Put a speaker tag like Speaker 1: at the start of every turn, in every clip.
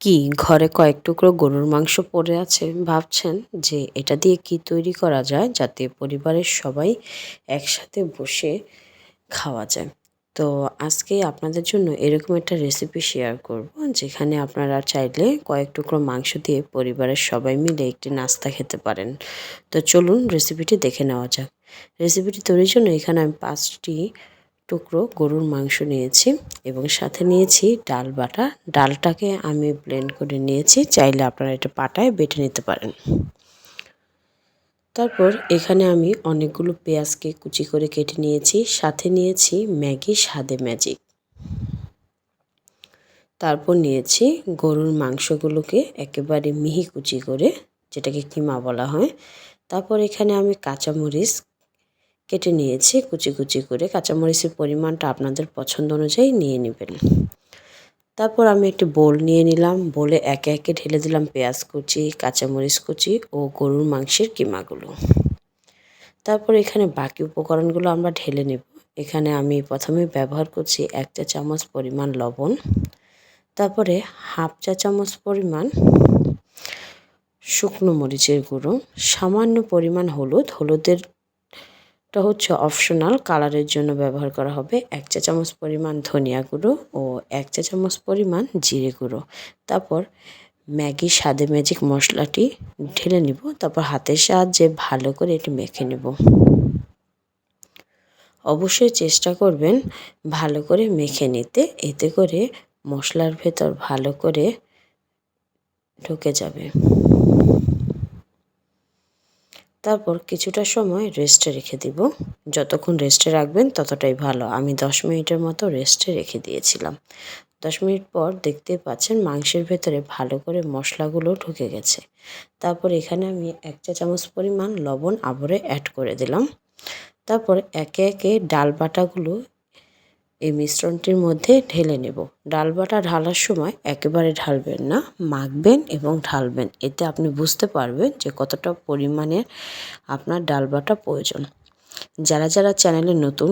Speaker 1: কি ঘরে কয়েক টুকরো গরুর মাংস পড়ে আছে, ভাবছেন যে এটা দিয়ে কি তৈরি করা যায় যাতে পরিবারের সবাই একসাথে বসে খাওয়া যায়। তো আজকে আপনাদের জন্য এরকম একটা রেসিপি শেয়ার করব, যেখানে আপনারা চাইলে কয়েক টুকরো মাংস দিয়ে পরিবারের সবাই মিলে একটি নাস্তা খেতে পারেন। তো চলুন রেসিপিটি দেখে নেওয়া যাক। রেসিপিটি তৈরির জন্য এখানে আমি 5টি টুকরো গরুর মাংস নিয়েছি এবং সাথে নিয়েছি ডাল বাটা। ডালটাকে আমি ব্লেন্ড করে নিয়েছি, চাইলে আপনারা এটা পাটায় বেটে নিতে পারেন। তারপর এখানে আমি অনেকগুলো পেঁয়াজকে কুচি করে কেটে নিয়েছি, সাথে নিয়েছি ম্যাগি স্বাদে ম্যাজিক। তারপর নিয়েছি গরুর মাংসগুলোকে একেবারে মিহি কুচি করে, যেটাকে কিমা বলা হয়। তারপর এখানে আমি কাঁচামরিচ কেটে নিয়েছি কুচি কুচি করে। কাঁচামরিচের পরিমাণটা আপনাদের পছন্দ অনুযায়ী নিয়ে নেবেন। তারপর আমি একটি বোল নিয়ে নিলাম, বোলে একে একে ঢেলে দিলাম পেঁয়াজ কুচি, কাঁচামরিচ কুচি ও গরুর মাংসের কিমাগুলো। তারপর এখানে বাকি উপকরণগুলো আমরা ঢেলে নেব। এখানে আমি প্রথমে ব্যবহার করছি 1 চা চামচ পরিমাণ লবণ, তারপরে হাফ চা চামচ পরিমাণ শুকনো মরিচের গুঁড়ো, সামান্য পরিমাণ হলুদের হচ্ছে অপশনাল, কালারের জন্য ব্যবহার করা হবে। 1 চা চামচ পরিমাণ ধনিয়া গুঁড়ো ও 1 চা চামচ পরিমাণ জিরে গুঁড়ো। তারপর ম্যাগি স্বাদে ম্যাজিক মশলাটি ঢেলে নিব। তারপর হাতের সাহায্যে ভালো করে এটি মেখে নেব। অবশ্যই চেষ্টা করবেন ভালো করে মেখে নিতে, এতে করে মশলার ভেতর ভালো করে ঢুকে যাবে। তারপর কিছুটা সময় রেস্টে রেখে দিব। যতক্ষণ রেস্টে রাখবেন ততটাই ভালো। আমি 10 মিনিটের মতো রেস্টে রেখে দিয়েছিলাম। 10 মিনিট পর দেখতে পাচ্ছেন মাংসের ভেতরে ভালো করে মশলাগুলো ঢুকে গেছে। তারপর এখানে আমি 1 চা চামচ পরিমাণ লবণ আবারও অ্যাড করে দিলাম। তারপর একে একে ডাল বাটাগুলো এই মিশ্রণটির মধ্যে ঢেলে নেব। ডাল বাটা ঢালার সময় একেবারে ঢালবেন না, মাখবেন এবং ঢালবেন। এতে আপনি বুঝতে পারবেন যে কতটা পরিমাণে আপনার ডাল বাটা প্রয়োজন। যারা যারা চ্যানেলে নতুন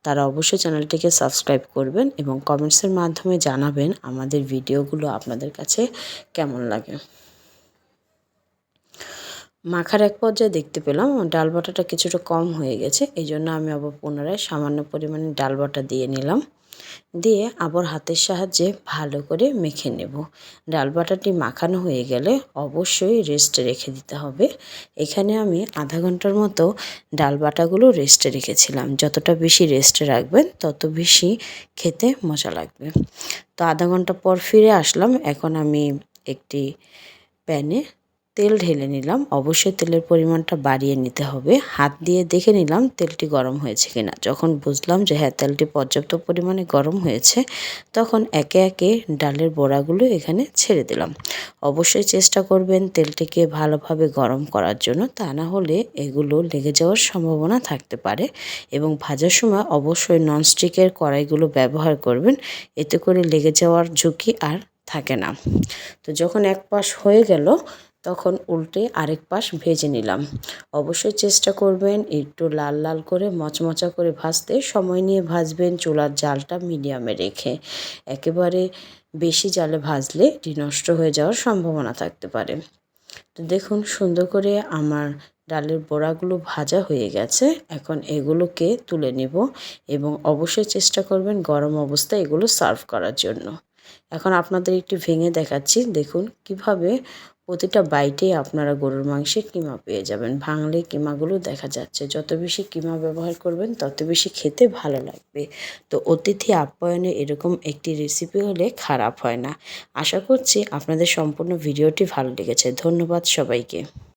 Speaker 1: তারা অবশ্যই চ্যানেলটিকে সাবস্ক্রাইব করবেন এবং কমেন্টসের মাধ্যমে জানাবেন আমাদের ভিডিওগুলো আপনাদের কাছে কেমন লাগে। মাখার এক পর্যায়ে দেখতে পেলাম ডাল বাটাটা কিছুটা কম হয়ে গেছে, এই জন্য আমি আবার পুনরায় সামান্য পরিমাণে ডাল বাটা দিয়ে নিলাম। দিয়ে আবার হাতের সাহায্যে ভালো করে মেখে নেব। ডাল বাটাটি মাখানো হয়ে গেলে অবশ্যই রেস্টে রেখে দিতে হবে। এখানে আমি আধা ঘন্টার মতো ডাল বাটাগুলো রেস্টে রেখেছিলাম। যতটা বেশি রেস্টে রাখবেন তত বেশি খেতে মজা লাগবে। তো আধা ঘন্টা পর ফিরে আসলাম। এখন আমি একটি প্যানে তেল ঢেলে নিলাম। অবশ্যই তেলের পরিমাণটা বাড়িয়ে নিতে হবে। হাত দিয়ে দেখে নিলাম তেলটি গরম হয়েছে কিনা। যখন বুঝলাম যে হ্যাঁ, তেলটি পর্যাপ্ত পরিমাণে গরম হয়েছে, তখন একে একে ডালের বড়াগুলো এখানে ছেড়ে দিলাম। অবশ্যই চেষ্টা করবেন তেলটিকে ভালোভাবে গরম করার জন্য, তা না হলে এগুলো লেগে যাওয়ার সম্ভাবনা থাকতে পারে। এবং ভাজার সময় অবশ্যই ননস্টিকের কড়াইগুলো ব্যবহার করবেন, এতে করে লেগে যাওয়ার ঝুঁকি আর থাকে না। তো যখন এক পাশ হয়ে গেল তখন উল্টে আরেক পাশ ভেজে নিলাম। অবশ্যই চেষ্টা করবেন একটু লাল লাল করে মচমচা করে ভাজতে। সময় নিয়ে ভাজবেন, চুলার জালটা মিডিয়ামে রেখে। একেবারে বেশি জালে ভাজলে এটি নষ্ট হয়ে যাওয়ার সম্ভাবনা থাকতে পারে। তো দেখুন সুন্দর করে আমার ডালের বড়াগুলো ভাজা হয়ে গেছে। এখন এগুলোকে তুলে নেব এবং অবশ্যই চেষ্টা করবেন গরম অবস্থায় এগুলো সার্ভ করার জন্য। এখন আপনাদের একটু ভেঙে দেখাচ্ছি, দেখুন কিভাবে প্রতিটা বাইটেই আপনারা গরুর মাংসের কিমা পেয়ে যাবেন। ভাঙলে কিমাগুলো দেখা যাচ্ছে। যত বেশি কিমা ব্যবহার করবেন তত বেশি খেতে ভালো লাগবে। তো অতিথি আপ্যায়নে এরকম একটি রেসিপি হলে খারাপ হয় না। আশা করছি আপনাদের সম্পূর্ণ ভিডিওটি ভালো লেগেছে। ধন্যবাদ সবাইকে।